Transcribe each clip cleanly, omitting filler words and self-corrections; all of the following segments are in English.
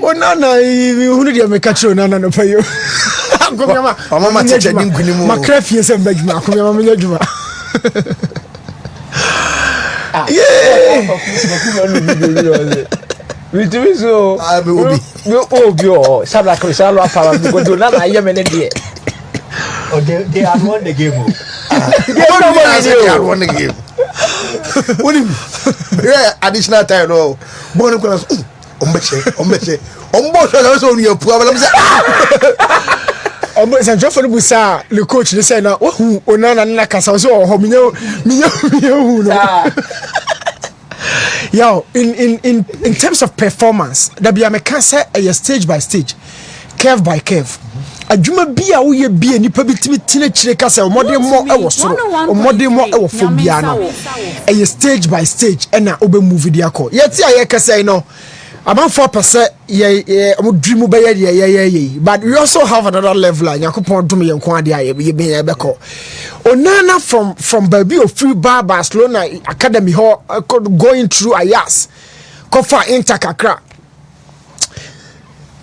Onana who did you make catch Onana no pay you? Mama teacher didn't my crafty is a big man. Yeah. We do so. I will be. You Sabla Crisalo Power because Onana I am an idiot. Oh, they had won the game. They had won the game. What do you mean? Yeah, additional time. No, born class. Ombeche. Also on your problem. Almost just for the busa, the coach they say now, oh, Onana Nakasa, so yo, in terms of performance, that be a mechanic stage by stage, curve by curve. Adwuma bia wo ye bia nipa bitimi tine chire ka se omode mo e wo soro omode mo e wo fo bia no e stage by stage e na obe move dia call yeti aye ka say no about 4% ye omo dream be ye but we also have another level yakopon dum ye nko ade aye be call Onana from baby of free Barcelona academy ho going through Ayas kofa Inter kakra.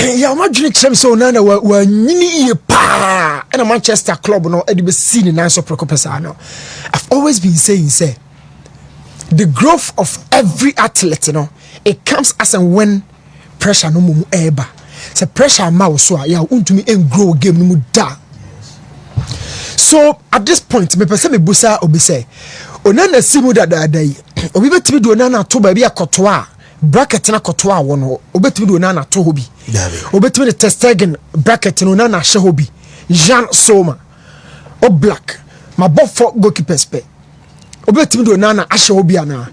Yeah, my dream chem so Onana wa nyini ye pa and a Manchester club no e be seen in Nanso Prokopesa no. I've always been saying say the growth of every athlete you know it comes as and when pressure no mu eba. Say pressure ma so ya untumi en grow game no mu da. So at this point me pese me busa obi say Onana simu da yi obi betimi do Onana to ba bi akoto a bracket na koto a wo no obetimi do Onana to hobi obetimi de Testegen bracket no Onana hye hobi Jean Soma o black ma bofo goalkeepers pe obetimi do Onana ahye hobi ana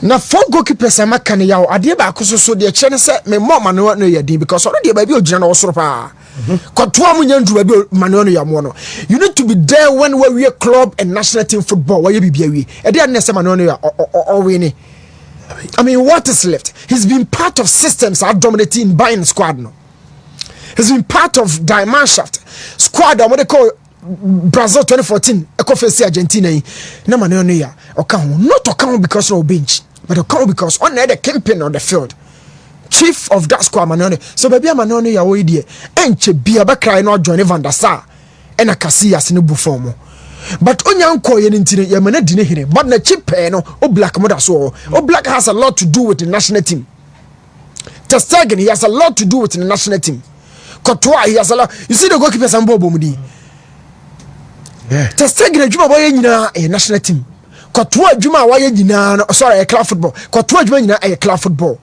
na four goalkeepers amaka ne yawo ade ba akoso de che ne se me mo ma no ye din because already ba bi ogina no soro pa koto am nyandu ba bi Manuel no yamo no you need to be there when we are club and national team football where you be bia wi e de na se Manuel no ya o we I mean, what is left? He's been part of systems that dominating buying squad. No, he's been part of Diamond Shaft squad. What they call Brazil 2014. Eko face Argentina. No man no ya. Not account because of bench, but account because on the campaign on the field. Chief of that squad Manone. So baby Manone ya we die. Enche bia ba cry no join Van der Sar. Ena Casillas ni bufomo. But onyanko ye ntine ye mena dine hire but na chipe no o black mother so o black has a lot to do with the national team. Testegen he has a lot to do with the national team. Kotoa he has a lot. You see the goalkeeper sambo bomudi. Yeah. Testegen adwuma boye nyina e national team. Kotoa adwuma waye nyina no sorry e club football. Kotoa adwuma nyina e club football.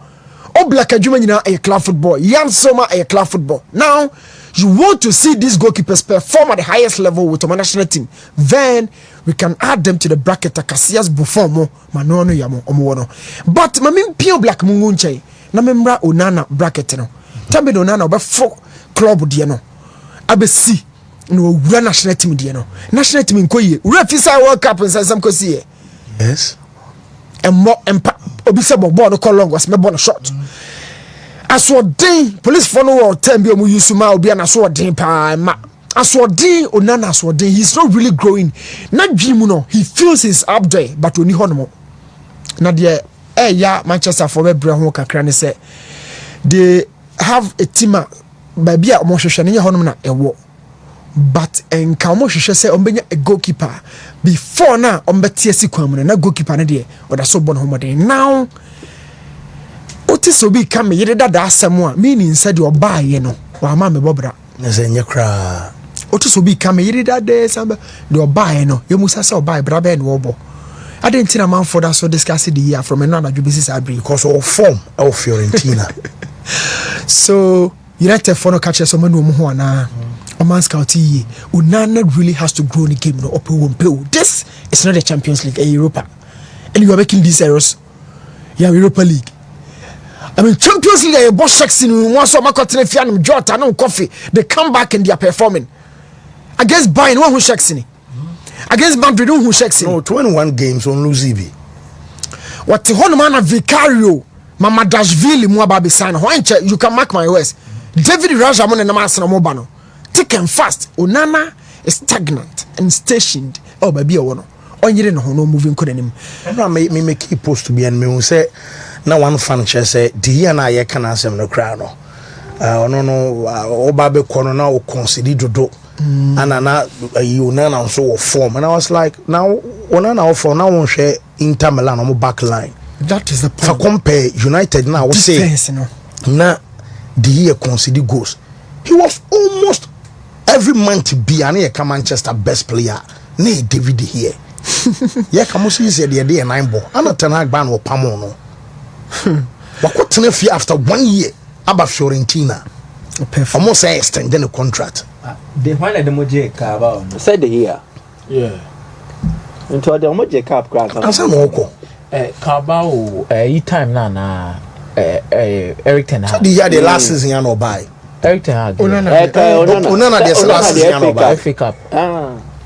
O black adwuma nyina e club football. Yan Soma e club football. Now you want to see these goalkeepers perform at the highest level with our national team, then we can add them to the bracket. Casillas Buffon, Manono Yamo, Omono. But Mamim Pio Black Mungunche, Namembra Onana bracket. No, Tambi Onana, but 4 club Diano. ABC, no, national team Diano. National team in Koye, Refisa World Cup and some Kosie. Yes. And more Obisabo Bono Colong was my bonus shot. Aswodin police for no time be omu yusuma obi na aswodin pa ma aswodin Onana aswodin he's not really growing na dream no he feels he's up there but oni hono na de ya Manchester for be ho kakra ne say they have a team ba bia omo hwehwe ne hono na ewo but enka omo hwehwe say ombenya a goalkeeper before na ombeti asikwamu na goalkeeper ne de oda so bon homoden now so be come yede dada asem a meaning said your buy ye no wa ma me bobra na se nye kra otu so be come yede dada samba the buy no you musa say buy bra be no obo I didn't think a man for that so discuss the year from another basis I bring because of form of Fiorentina. So United for no catch someone who na a man scout Onana really has to grow in the game no up. This is not a Champions League, a Europa, and you are making these errors. Yeah, Europa League. I mean, Champions League, a boss section, once or Macotine Fianum, Jota, no coffee, they come back and they are performing. Against Bayern, one who shakes in it. Against Madrid, who shakes in it. No, 21 games on Luzibi. What the whole man of Vicario, Mama Dashvili, Muababi San, you can mark my words. David Rajamon and Namasana Mobano. Thick and fast. Onana is stagnant and stationed. Oh, baby, I want to. On you know, no moving couldn't him. I make key post to be and me say. na one fan say the year na ye can asem no cry no no oba be kono na o consider dodo anana you na so form, and I was like now Onana for now won share Inter Milan on back line. That is the point. For compare United now, I would say na the year consider goals. He was almost every month to be an Manchester best player. Ne David here. Yeah, come see say the day 9 ball. I'm not Tanag ban or Pamono. What could after 1 year about Fiorentina? Almost say extended the contract. They wanted the Moje Carabao. Said the year. Yeah. Into the Moje Cup crack. And some more. Carabao, time na Eric Ten Hag. The year the last season you know buy. Eric Ten Hag. Onana the last season you know buy. FA Cup.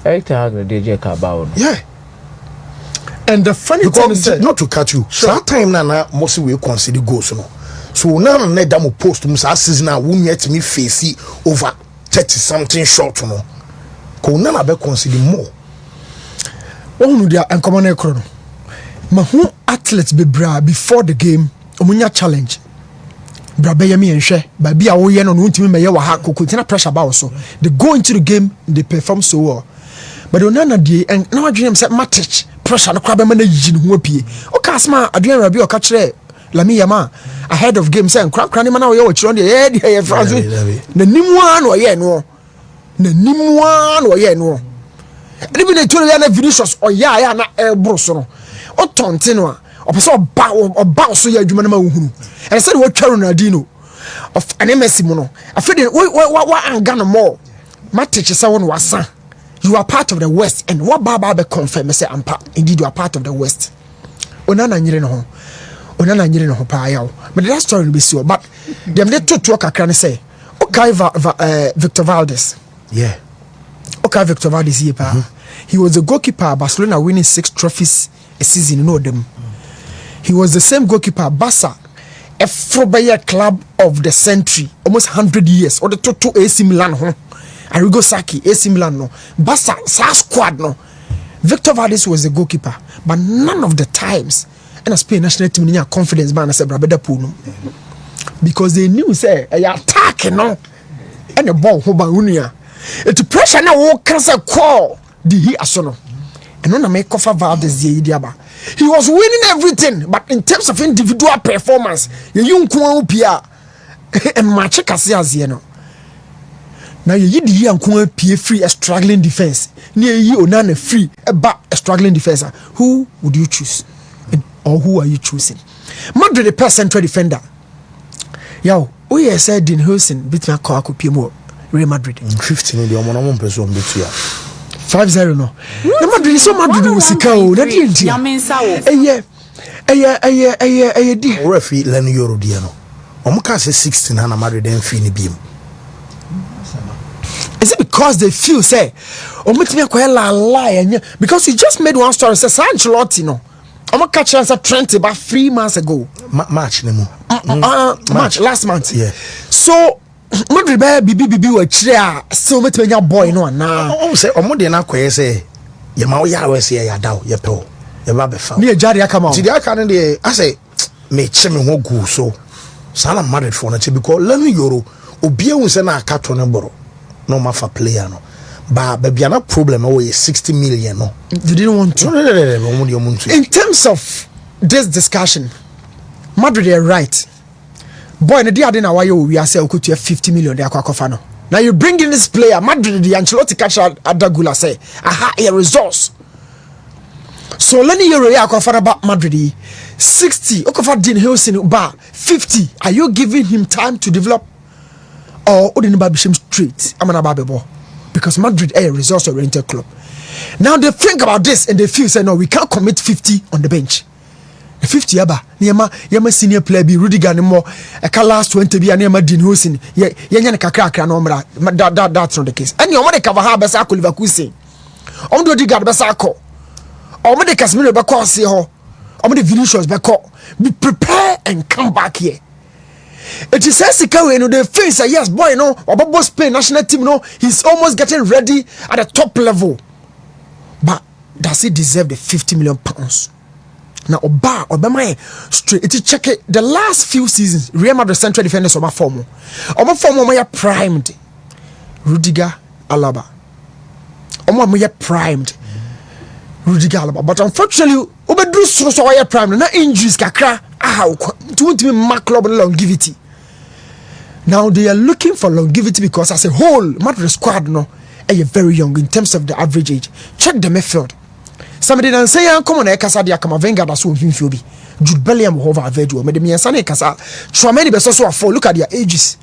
Eric Ten Hag the DJ Carabao. Yeah. And the funny thing is not to cut you. Sure. Sometime na most we consider goals no. So now na dem post musa season na won yet me face over 30 something short no. Ko na be consider more. One dia encommon ekro no. Mahu athletes be bra before the game omunya challenge. Bra be yemi enhwe ba bia wo ye no no ntimi meye wa ha kokotina pressure ba wo so. They go into the game, they perform so well. But Onana dey and now dream say match pressure no kwaba na yiji no apie. O ka asma Adrian Rabiot ka kire Lami Yama ahead of game say nkra ne mana wo ye wo kire on dey France na nimu no ye no na nimu no ye no e bi na toro ya na Vinicius o ya na ebro so no o tonte no a o pese oba so ya adwuma na ma wohunu e say wo twa Ronaldinho of an Messi mo no afede wa anga no more match say won wasa. You are part of the West, and what Baba be confirm say indeed you are part of the West. Onana nyire no ho pa yawo. But that story will be so. But them they to kakra ne say, okay, Victor Valdez. Yeah. Okay, Victor Valdez here pa. He was a goalkeeper Barcelona winning 6 trophies a season, you know them. He was the same goalkeeper Barca, a Frobayer club of the century, almost 100 years, or the to AC Milan ho. Arrigo Sacchi, AC Milan no, Barca, squad no. Victor Valdez was the goalkeeper, but none of the times, and a Spain national team had confidence man say brabeda pool no, because they knew say a attack no, and the ball ho ba unia. It's pressure na wo cancel call the he asono, and when I make cover Valdez the idiaba. He was winning everything, but in terms of individual performance, you nko upia and match kase azie no. Now you di yanko pie free a struggling defense. Near you Onana free a struggling defense. Who would you choose? Or who are you choosing? Madrid the best central defender. Yo, we said Dean Hussein beat me call more Real Madrid. 15 the omo person betu ya. 5-0 no. The Madrid so Madrid usika o. Na di ntia. Eye di. Referee Lenu Euro dia no. Omo ka say 16 na Madrid dem fi ni biem. Is it because they feel say because he just made one story say Ancelotti no I'm catch us at Trent about 3 months ago March March last month yeah so Madrid bibi we chire so metenya boy no na say omo de na koye say ye ma wo ya we say ya daw ye pe ye ba be fa ne jare aka ma ti de aka ne de I say me che me ho gu so sala Madrid for na che because Lenu Euro obi ehun say na aka to ne boro no matter player no but baby na problem away 60 million no they didn't want to no. In terms of this discussion Madrid are right boy na dia dey na why we are say okutu 50 million dey akwakofa no now you bring in this player Madrid the Ancelotti catch Adagula say aha a resource so Lenu Euro ya akwafa ba Madrid 60 okofa Dean Hussein ba 50 are you giving him time to develop or Odin Babisham Street, Amanababo, because Madrid is a resource oriented club. Now they think about this and they feel say no, we can't commit 50 on the bench. The 50 yaba, Yama senior player be Rudiger no more, a last 20 be an Emma Dean Hussein, Yan Kakra Nomra, that's not the case. And your money cover her Basako Livacusi. On the Digard Basako, or Mede Casimiro Bacosi, or Mede Vinicius Baco. Be prepare and come back here. It is Sikawe no the face yes boy no Obobo Spain national team no he's almost getting ready at the top level but does he deserve the 50 million pounds Now Obama straight. It check it. The last few seasons, Real Madrid central defenders Oma form primed. Rudiger, Alaba. Oma primed. Rudiger, Alaba. But unfortunately, Obedru so primed. Na injuries kakra. To want to be mark club longevity. Now they are looking for longevity because as a whole, Madrid squad no, are very young in terms of the average age. Check the midfield. Somebody didn't say, "Come on, Kasa dia kama venga da so mfimfi bi." Jude Bellingham hover average. Me de miensa na Kasa. Tchouameni be so afford. Look at their ages.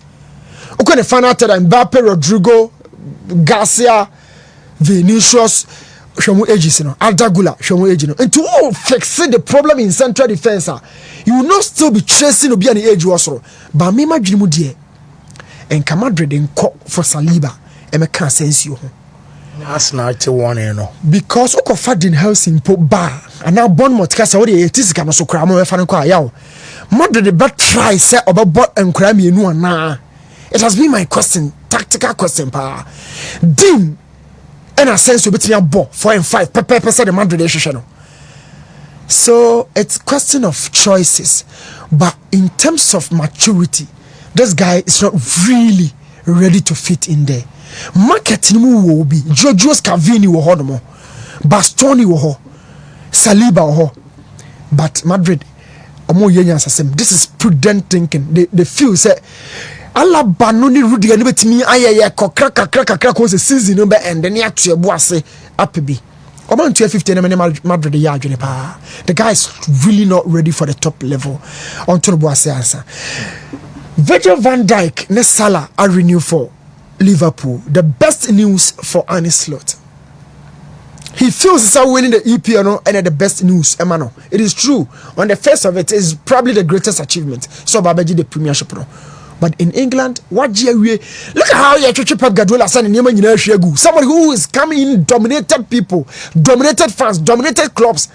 Okay, the final third Mbappe, Rodrigo, Garcia, Vinicius, Shomu ages no. Aldagula, Shomu age no. And to all fix the problem in central defense, you will not still be chasing obi an age also. But me imagine mu die. And Madrid in call for Saliba. E me can sense you. That's not the one, you know. Because Okofa didn't help him put bar. And now Bournemouth kasa what it is can so cram we fan kwa yaw. Madrid the bet try say about and cram you no na. It has been my question, tactical question pa. Dim and a sense you between ball 4 and 5 pepe say the Madrid decision. So it's question of choices, but in terms of maturity, this guy is not really ready to fit in there. Marketing will be Giorgio Scavini wo ho no, Bastoni wo ho, Saliba wo ho. But Madrid omo yenya asem. This is prudent thinking. They feel say Alaba no ni Rudiger ni betimi ayeye kakra ko se season no be end ne ato ebo ase apebi. Omo 250 na Madrid ya adwene pa. The guy is really not ready for the top level. On to bo ase answer. Virgil van Dijk ne Salah are renew for Liverpool. The best news for Arne Slot. He feels he's winning the EPL and the best news. Emmanuel, it is true. On the face of it, is probably the greatest achievement. So Babaji the Premiership. But in England, what look at how you Pep Guardiola saying somebody who is coming in, dominated people, dominated fans, dominated clubs.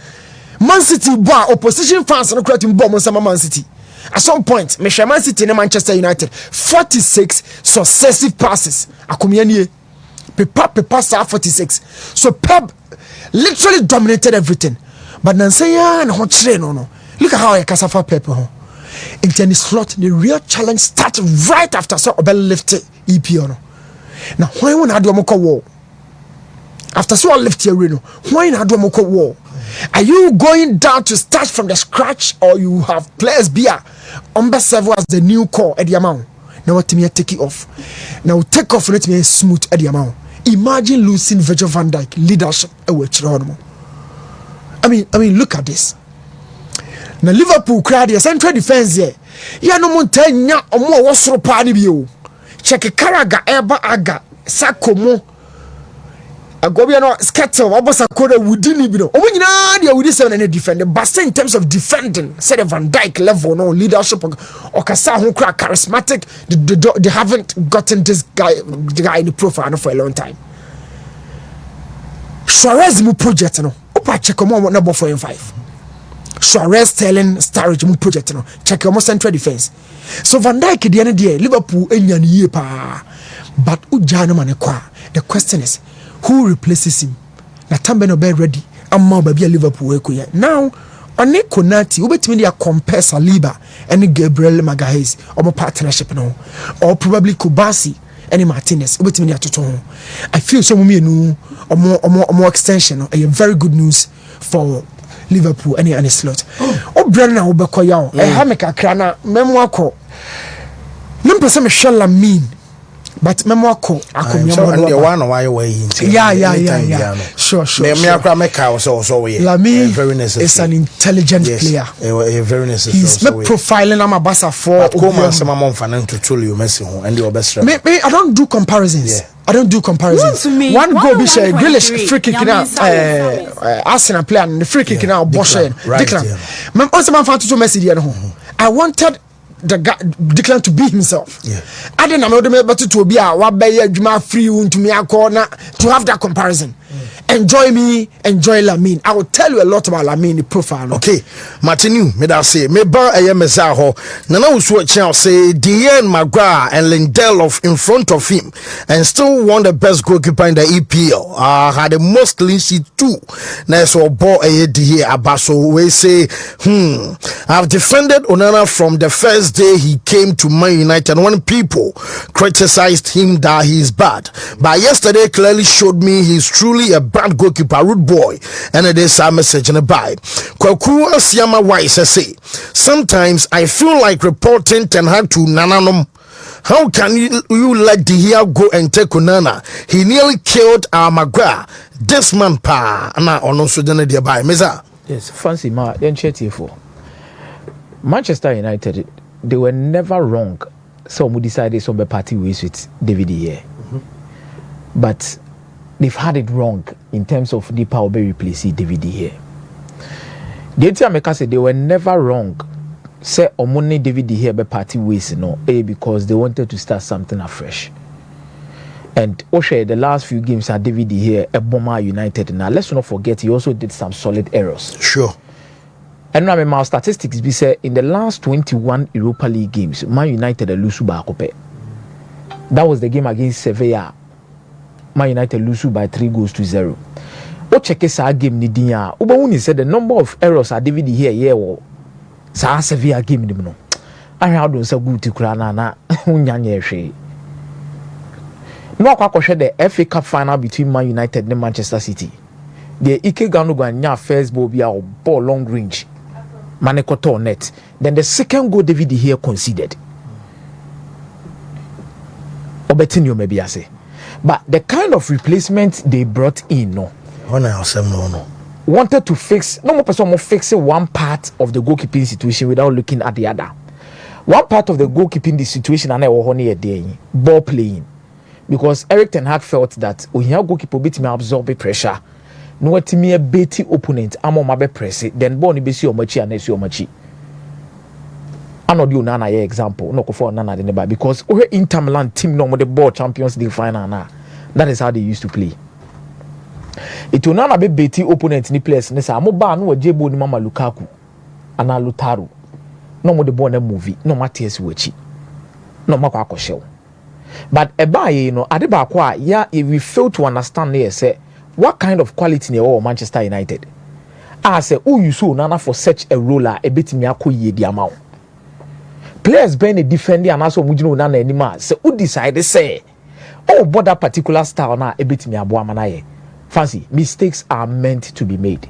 Man City bar opposition fans and creating bomb on Man City. At some point, Man City and Manchester United 46 successive passes. Akumianie Pepa star 46. So Pep literally dominated everything. But Nansaya and Hotchre no. Look at how I casafa Pep. In tennis slot, the real challenge starts right after so Obel lifted EPL. Now, why won't I do a moko war? After so I lift your reno, why not do a moko war? Are you going down to start from the scratch, or you have players beer Umber Servo as the new core at the amount? Now what me take it off. Now take off let me smooth at the amount. Imagine losing Virgil van Dijk leadership away. I mean look at this. Now Liverpool crowd the central defense here. Ya no montanya omo wosoro pa ni bio. Check Karaga eba aga sakomo. Agobia no skettle wabosa koda wudini bi no. Omo nyina dia wudi se na defend. But in terms of defending, say the Van Dijk level no leadership okasa ho kra charismatic. They haven't gotten this guy in the profile for a long time. Suarez mu project no. Opa check omo na bo 4 and 5. Suarez Sterling Sturridge mu project no. Check omo central defense. So Van Dijk the end there Liverpool enya ni ye pa. But uja no mane kwa. The question is who replaces him? Na tambe no be ready. Amma ba bia Liverpool ekoye. Now, on Konati, ubetimi dia compare Saliba and Gabriel Magalhaes omo partnership no. Or probably Kubasi and Martinez. Ubetimi dia toto. I feel so mumienu omo extension no. A very good news for Liverpool any slot. Oh Brenna obekoya. E ha me kakra na memwako. Numpese me shella mean. But memwako akomya and the one why way into yeah. Sure. Lamine is an intelligent player. Very necessary. He's profiling Amabasa for I don't do comparisons. Yeah. I don't do comparisons. One goal be share Grealish free kick now. Arsenal player and the free kick now Boshen. Declan. Mem also man fan to message here no. I wanted the guy Declan to be himself. Yeah. I didn't know the better to be a wabaya juma free to me a corner to have that comparison. enjoy me, enjoy Lamine. I will tell you a lot about Lamine the profile. No? Okay, Martinu, me da say me ba eye mesaho. Nana usu channel say Diane Maguire and Lindelof in front of him and still won the best goalkeeper in the EPL. Had the most clean sheet too. Na so ball eye Diye Abaso we say I've defended Onana from the first day he came to Man United when people criticized him that he is bad. But yesterday clearly showed me he's truly a bad goalkeeper, rude boy, and it is a message in a buy. Kwaku Asiama Wise say, sometimes I feel like reporting Ten Hag to Nananom. How can you let De Gea go and take Onana? He nearly killed our Maguire. This man pa na ono so dene de buy meza. Yes, fancy ma then for Manchester United, they were never wrong. So we decided some party ways with David here. But they've had it wrong in terms of the power be replacing David here. The time say they were never wrong. Say Omone David here be party ways no because they wanted to start something afresh. And Oshe, the last few games at David here at Boma United. Now let's not forget he also did some solid errors. Sure. And now my statistics be say in the last 21 Europa League games, Man United lose by Kope. That was the game against Sevilla. Man United lose by 3-0. O check this game ni dinya. Ubawuni said the number of errors at David here wo. Sa Sevilla game ni no. I had don't say good to krana na unyanye hwe. No akwa the FA Cup final between Man United and Manchester City. The Ike Ganu ganya first ball be a ball long range. Manekoto net. Then the second goal David here conceded. Obetinho maybe I say. But the kind of replacement they brought in, no. Wanted to fix, no more person more fixing one part of the goalkeeping situation without looking at the other. One part of the goalkeeping situation and I was only a day ball playing. Because Eric Ten Hag felt that when you have goalkeeper bit me absorb pressure. No what me a betty opponent, I'm on my be press it, then born be see your machi and your machi. I'm not doing Onana example, no for Onana the neighbor because we Inter Milan team no the ball Champions League final now. That is how they used to play. It will not be betty opponent in the place. Nessa Moba no Jebo ni Mama Lukaku, Ana Lutaru. No more the born movie, no Matthias Wechi, no Makako show. But Ebaye, you know, Adebakwa, yeah, if we fail to understand here, say. What kind of quality in Manchester United? I say, who you saw Nana for such a roller, a bit me ye the amount. Players being a defender and also Mujino Nana anymore. So who decided say, oh, but that particular style now a bit me abuamanaye. Fancy mistakes are meant to be made.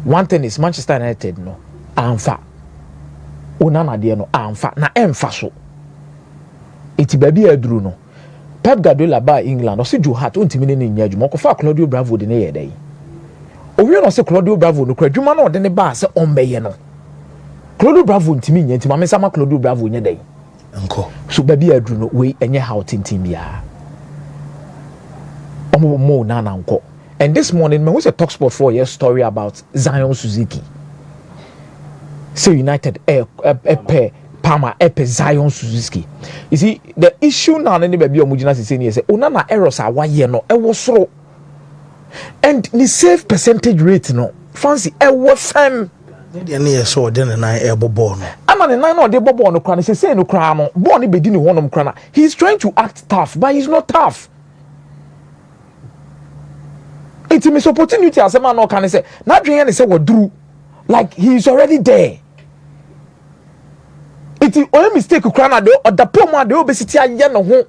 One thing is Manchester United no, amfa. Onana de no amfa na emfa so. Iti baby edru no. Pep Guardiola ba England o se Joe Hart ontimi ne nya adwuma ko fa Claudio Bravo de ne ye dai owi no se Claudio Bravo no kra adwuma no de ne ba se ombeye no Claudio Bravo ontimi nya ntimi amesa ma Claudio Bravo nya dai enko so baby adru no we enye how tintin bia omo na nko. And this morning me was a talk sport for a story about Zion Suzuki. So United Palmer Epe Zion Suzuki. You see, the issue now any baby omujina say say Onana errors are 1 year no e was so. And the save percentage rate no fancy e was fam. The near so then na e bobo no. Ama ne nan no de bobo no kra no say no kra no. Ball ni bedi ni honom kra na. He's trying to act tough, but he's not tough. It's a miss opportunity as a man no can say na dwen say wadru like he's already there. It's only mistake krana de or the pomo de obesity aye no ho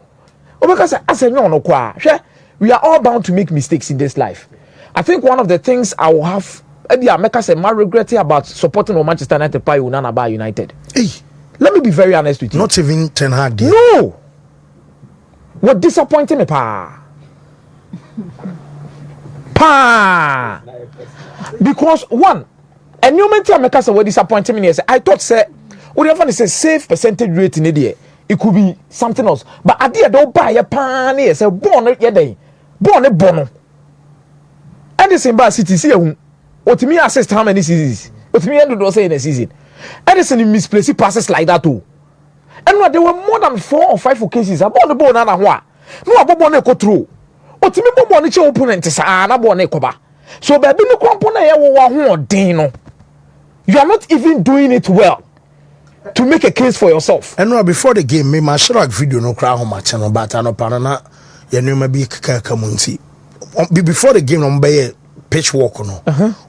obeka say asenyo no kwa hwe we are all bound to make mistakes in this life. I think one of the things I will have make say my regret about supporting Manchester United by Onana by United. Hey, let me be very honest with you. Not even Ten Hag. No. What disappointed me because one a new mental make say what disappointed me is I thought say whatever say safe percentage rate in there it could be something else but at the end don't buy a pan say born ye day born e bono Edison by City see what me assist how many seasons what me do say in a season Edison misplaced passes like that too and there were more than 4 or 5 occasions about the ball na ho no abobo na ko through otimi bobo ne che opponent sa na bo na ekoba so baby no kwampo na ye wo ho odin no you are not even doing it well to make a case for yourself. And no, before the game, me my Shrek video no cry home match no but no panana you know maybe kamunti. Before the game, no be pitch walk no.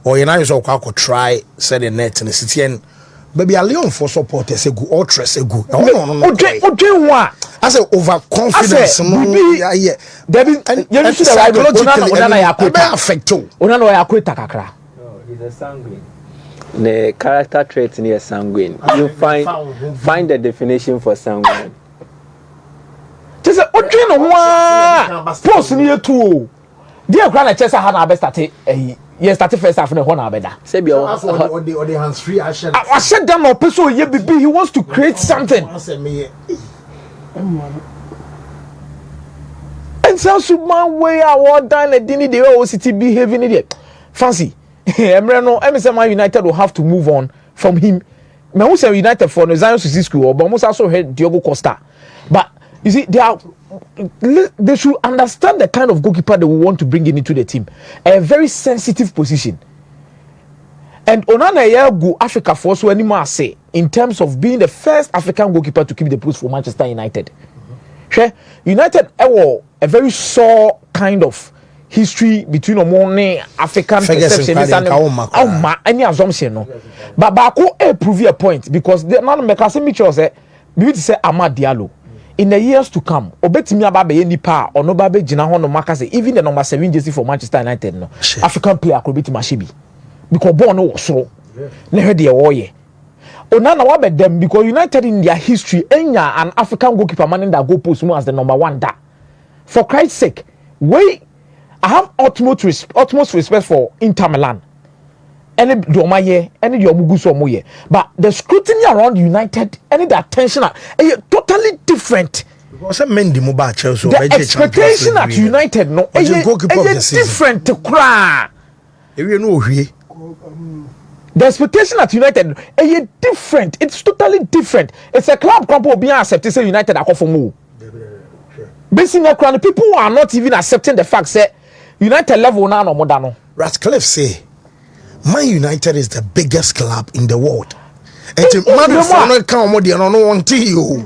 Or you know so try set the net in the city and baby a Leon for support say go or trust say go. No. I say overconfidence no yeah. Debbie you should have Onana ya affect you. Onana ya kweta kakra. No, he's a sanguine. The character trait in a sanguine. You find the definition for sanguine. Just say odwe no wa post ni etu o. Dia kra na chesa ha na be start ye start first half na ho na be da. Say be or the hands free I said them no person ye bibi he wants to create something. And so Superman way award done a dinner the way city behaving it. Fancy. Emre no say Man United will have to move on from him. Me who say United for no Zion City School but most also heard Diogo Costa. But you see they should understand the kind of goalkeeper they want to bring into the team. A very sensitive position. And Onana go Africa for so anymore say in terms of being the first African goalkeeper to keep the post for Manchester United. United a very sore kind of history between Omone African perception and any assumption no. But Bako prove a point because the man make us make say we say Amad Diallo in the years to come obetimi ababe ye nipa ono babe gina ho no maka say even the number 7 jersey for Manchester United no African player could beat Mashibi because born no was so na he de wo ye Onana wa be them because United in their history enya an African goalkeeper man in that goal post as the number 1 da for Christ's sake I have utmost respect for Inter Milan. Any domaye, any yomuguso moye. But the scrutiny around United, any the attention are totally different. The expectation at United no different to cry. The expectation at United is different. It's totally different. It's a club couple being accepted say United are for more. Basically, people who are not even accepting the fact that United level now no more than Ratcliffe say Man United is the biggest club in the world. And Madrid for no come more than no one you.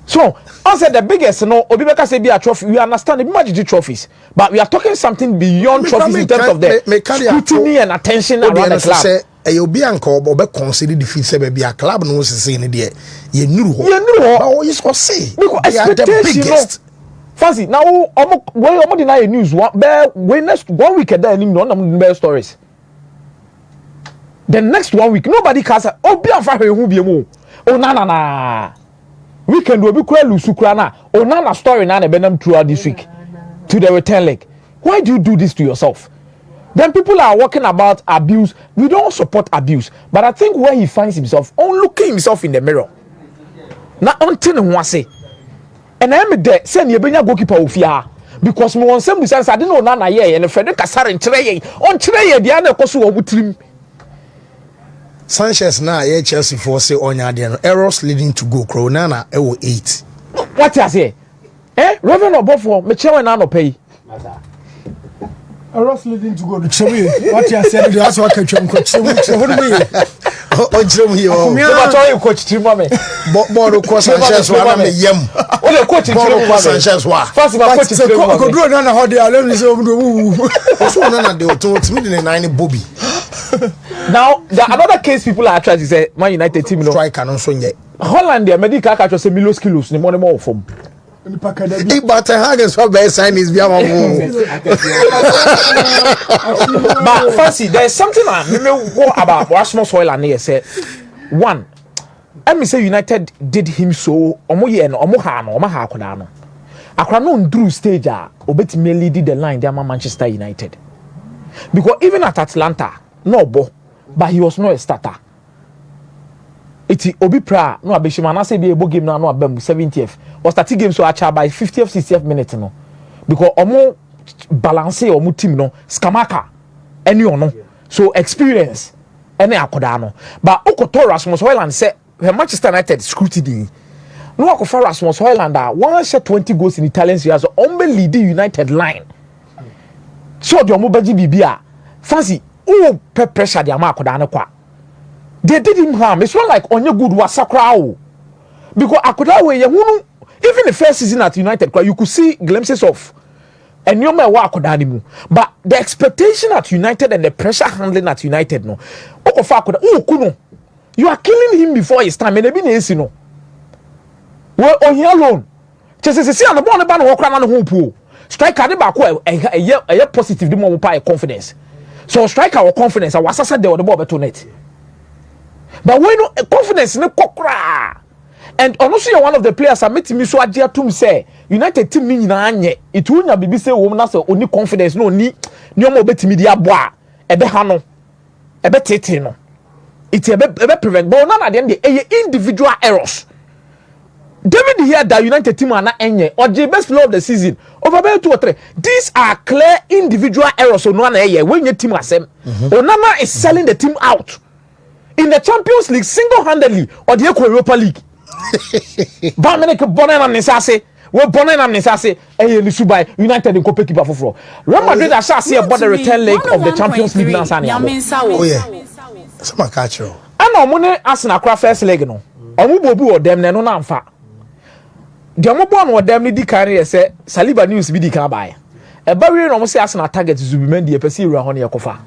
So, I said the biggest no Obibeka say be a trophy. We understand the Madrid trophies, but we are talking something beyond trophies in terms of the scrutiny and attention around the club. You be anchor but consider defeat say be a club no say in there. You knew but you say because they are the biggest. Fancy now omo deny news when next 1 week there no stories. The next 1 week nobody can say obi afa hu bi mu na weekend obi kwa lusu kra na Onana story na na benam throughout this week to the return leg. Why do you do this to yourself? Then people are talking about abuse. We don't support abuse, but I think where he finds himself on looking himself in the mirror na until no say and I am there send you benya goalkeeper ofia because me won some sense I didn't know Onana ye and Frederick Kasare nkyere ye on kyere ye dia na ekoso wo butrim Sanchez na ye Chelsea for say onya de no errors leading to goal Onana e wo 8 what you say Reverend Obofo me chewe na no pay errors leading to goal chewe what you say that's what catch him coach o jrem here o but you coach Trimo me bodo ko Sanchez wa na me yam o le coach Trimo Sanchez wa first ma coach Trimo ko do na ho de alone say o so na de to me de 9 Bobby. Now another case people are trying to say Man United team no strike no so nye Holland the medical catch say millions kilos ni money more from but Hagen so be sign is bia but fancy there is something about Rasmus Højlund here say one let me say United did him so omo ye no omo ha akoda no akra no ndru stage a obetime lead the line there Manchester United because even at Atlanta no bo but he was not a starter. Iti obi pra no abeshima na say be ebo game na no abam 70th or start game so acha by 50th 60th minute no because omo balance omo team no skamaka any ono so experience any akoda no but okoto Rasmus Højlund say Manchester United scrutiny no akofa Rasmus Højlund one shot 20 goals in Italian Serie A so leading United line so the omobaji bibia fancy oh pressure the ama akoda ne kwa they did him harm. It's not like onye good was sakra because akoda we hunu even the first season at United you could see glimpses of and you may walk on but the expectation at United and the pressure handling at United no kuno you are killing him before his time and ebi no well on here alone just say on the ball ban walk around the whole striker de ba ko a positive the more confidence so striker our confidence our sasa de the ball beto net but when no confidence no kokra and also you're one of the players I met me so adia to me say United team ni nyina anye it will nya bibi say wo na say oni confidence no ni omo betimi dia boa ebe ha no ebe tete no it ebe prevent but na dem dey individual errors David here that United team are not enye or the best player of the season over 2 or 3 these are clear individual errors so no na when your team asem Onana is selling the team out in the Champions League single-handedly or the Europa League ba me ne ke bonena nisase we bonena nisase Subai United in Copa keeper for Real Madrid are say about the return leg of the Champions League now sani oh yeah some catch you ana omo ne Arsenal kra first leg no omo bobu o dem ne no na mfa de omo bo no dem ne di kan ye say Saliba news bi di kan ba e ba wi no omo say Arsenal target Zubimendi e pese ewura ho ne yakofa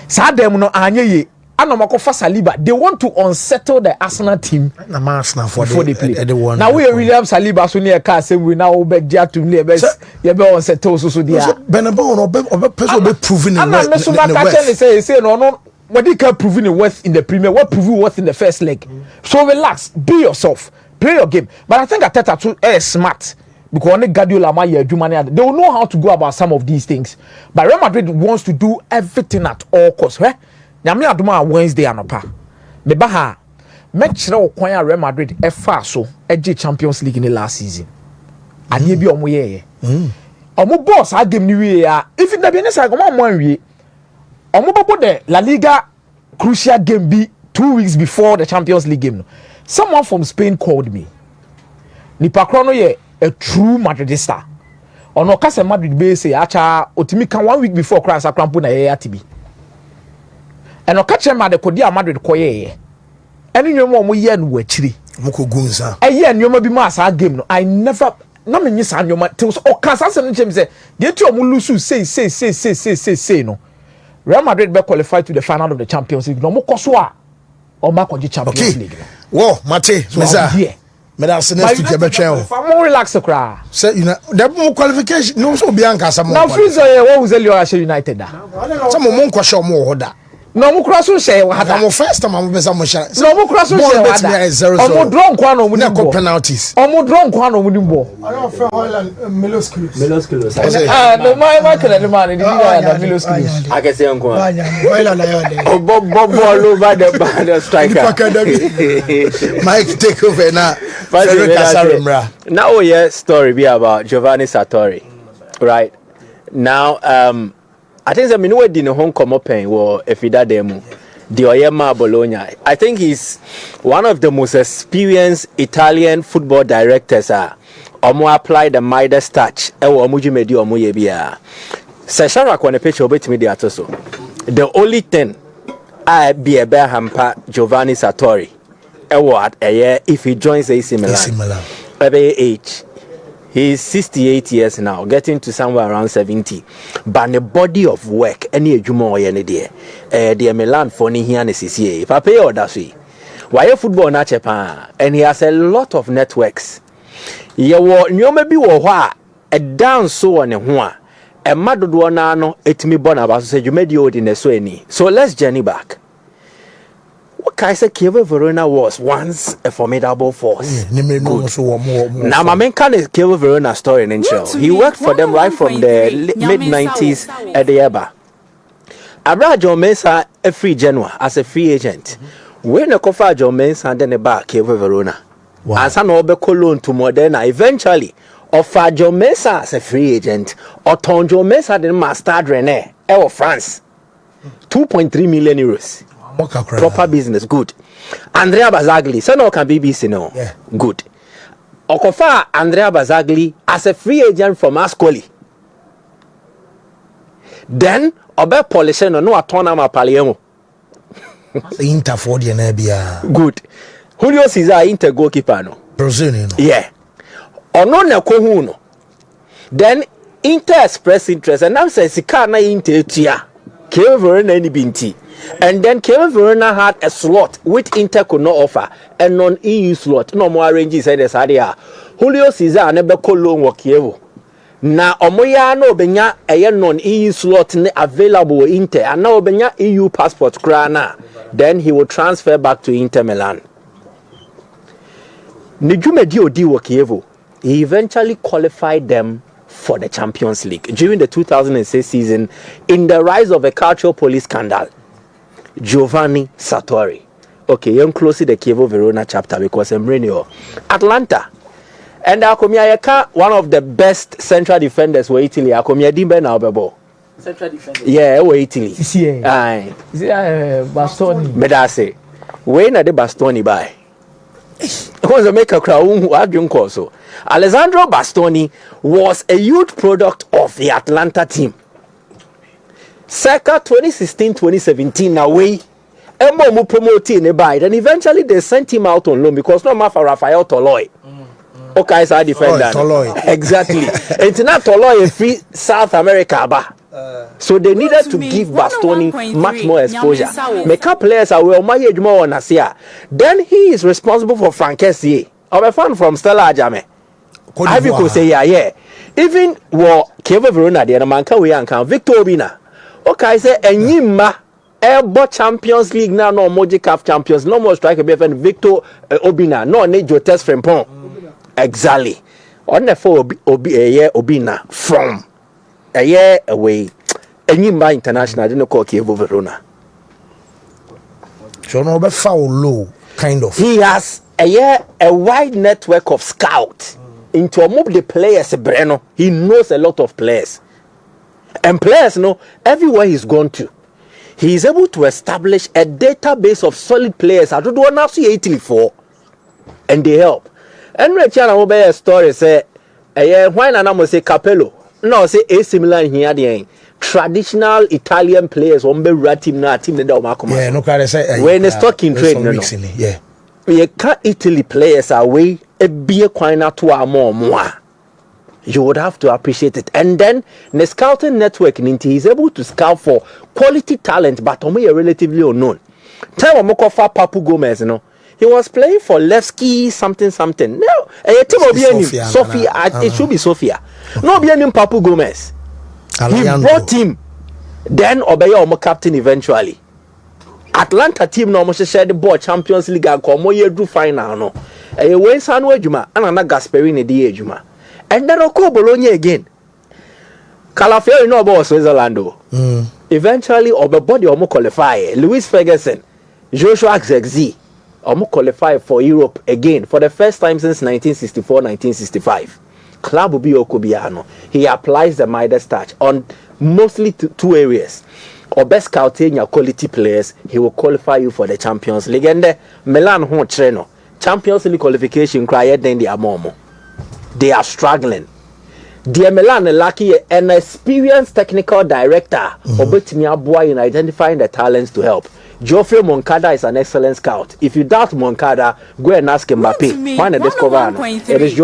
sa dem no anye ye Anomakofa Saliba, they want to unsettle the Arsenal team before they play. Now we William Saliba so near car same we now be dia to near best you be unsettle so dia. Benabo no be person be proving it. And so say no what you can prove in worth in the Premier, what prove worth in the first leg. So relax, be yourself, play your game. But I think Arteta too is smart. Because only Guardiola they will know how to go about some of these things. But Real Madrid wants to do everything at all costs. Right? Nyame adoma Wednesday anopa me ba ha me kire okwan a Real Madrid e fa so e Champions League in the last season ade bi omo ye omo boss a game ni wie ya if na be ne say omo anwie omo bobo the La Liga crucial game be 2 weeks before the Champions League game no. Someone from Spain called me nipa kro no ye a true Madridista ono ka say Madrid be say acha otimi kan 1 week before cross akrampo na ye atibi and catch him at the Kodia Madrid Koye. Any new one we yen were chiri. Moko Gunza. A year, you may be mass our game. I never, no, me, yes, and your matters or Casas and James say, get your Mulusu say, no. Real Madrid be qualified to the final of the Champions League. No more Koswa or Makoji Champions League. Whoa, Mate, Meza. Medal next to Jebel. More relaxed, cry. Say, you know, there more qualification. No, so Bianca, some more. Now, Frieza, what was the United? Some more question more. No mo kraso say wa hada mo first time am beza mo share no mo kraso say wa hada omo draw kwa no mo ni ball penalties omo draw kwa no mo ni ball I for Holland Milos no my kele the man the Milos I can say onko Holland ayo bob ball over the striker Mike take over now now yeah story be about Giovanni Sartori right now I think the minute we home come up and if he that demo the Oyema Bologna. I think he's one of the most experienced Italian football directors. Omo apply the Midas touch. Ewo omuji medi omo yebia. Seshara kwa nepeche obeti midi atoso. The only thing I be a bear hamper Giovanni Sartori. Ewo at a year if he joins AC Milan. Every age. He's 68 years now, getting to somewhere around 70. But the body of work, any jumo or any day, the Milan for ni here CCA. If I pay all that way, why football na chepa? And he has a lot of networks. Ye wo nyoma bi wo ho a down so on ho a madodo na no etimi bona ba so say jumedi odi na so ani. So let's journey back. What can I say? Kiev Verona was once a formidable force. Now, my main kind of Kiev Verona story in Inchel. He worked for them right from the mid-90s at the EBA. Abra John Mensah a free Genoa as a free agent. When a cofa John Mensah and then a bar Kiev Verona. And some Obe Cologne to Modena eventually offer John Mensah as a free agent or turn John Mensah the master René of France. 2.3 million euros. Proper business, good. Andrea Bazzagli, son of BBC, no? Yeah. Good. Okofa Andrea Bazzagli as a free agent from Ascoli. Then, Obe Poliseno, no Atonama Paliemo. Inter for the Nebia. Good. Julio Cesar, Inter goalkeeper, no? Brazilian. Yeah. Ono na kohuno. Then Inter express interest and now says Sikana Inter tia. Kevin Verona any binti. And then Kevin Verona had a slot which Inter could not offer, a non-EU slot. No more arranges said as idea. Julio Cesar never call loan work Kievo. Na omoya no benya a non-EU slot available Inter and now benya EU passport krana. Then he will transfer back to Inter Milan. Nijumedi Odiwo Kievo. He eventually qualified them for the Champions League during the 2006 season in the rise of a cultural police scandal. Giovanni Sartori. Okay, you close the Chievo Verona chapter because I'm renewal. Atlanta. And Akomia one of the best central defenders were Italy. Akomia Dimbe now bebo. Central defender. Yeah, we Italy. Aye. Bastoni. Medase. When are the Bastoni by? Was a maker crown who had young also. Alessandro Bastoni was a youth product of the Atlanta team. Circa 2016-2017 away. Emo promoting a buy. Then eventually they sent him out on loan because no matter Rafael Toloi. Okay, is our defender. Toloi. Exactly. It's not Toloi a free South America ba. So they needed to give Bastoni much more exposure. Make up players are well my age more on Asia. Then he is responsible for Francesi. I'm a fan from Stella Ajame. I could say yeah. Even what Kevin Verona the man can we can Victor Obina. Okay, say Enyima Airbo Champions League now no Moji CAF Champions no more striker BFN Victor Obina no need your test from Pong. Exactly. On the for Obina from a year away. Enyima International didn't call Kevin Verona. So no be foul low kind of. He has a wide network of scouts into a mob the players Breno. He knows a lot of players. And players know everywhere he's gone to. He is able to establish a database of solid players. I don't want to see 84. And they help. And Rachel will be a story say why Nana say Capello. No, say a similar here the traditional Italian players on be rat team na team the Marco. Yeah, no can say when it's stock in trade no. Yeah. We can't Italy players away a beer quina to our more. You would have to appreciate it. And then the scouting network he's able to scout for quality talent, but only relatively unknown. Time Mokofa Papu Gomez, you know. He was playing for Levski something. No, a team of Sofia. It should be Sofia. No, be Papu Gomez. He brought him. Then Obeya Omo captain eventually. Atlanta team no almost shared the ball Champions League and come year do final no. A way Sanu Ejuma and another Gasperini di Ejuma. And then Oko Bologna again. Calafiori no about Switzerland. Eventually Obebody Omo qualify. Louis Ferguson, Joshua Zexi Omo qualify for Europe again for the first time since 1964-1965. Club will be Okobiano. He applies the Midas touch on mostly two areas. Or best scouting your quality players, he will qualify you for the Champions League. And the Milan home trainer, Champions League qualification cry then they are more. They are struggling. The Milan lucky an experienced technical director Obetimia boy in identifying the talents to help. Geoffrey Moncada is an excellent scout. If you doubt Moncada, go and ask Mbappe. Why not discover? It is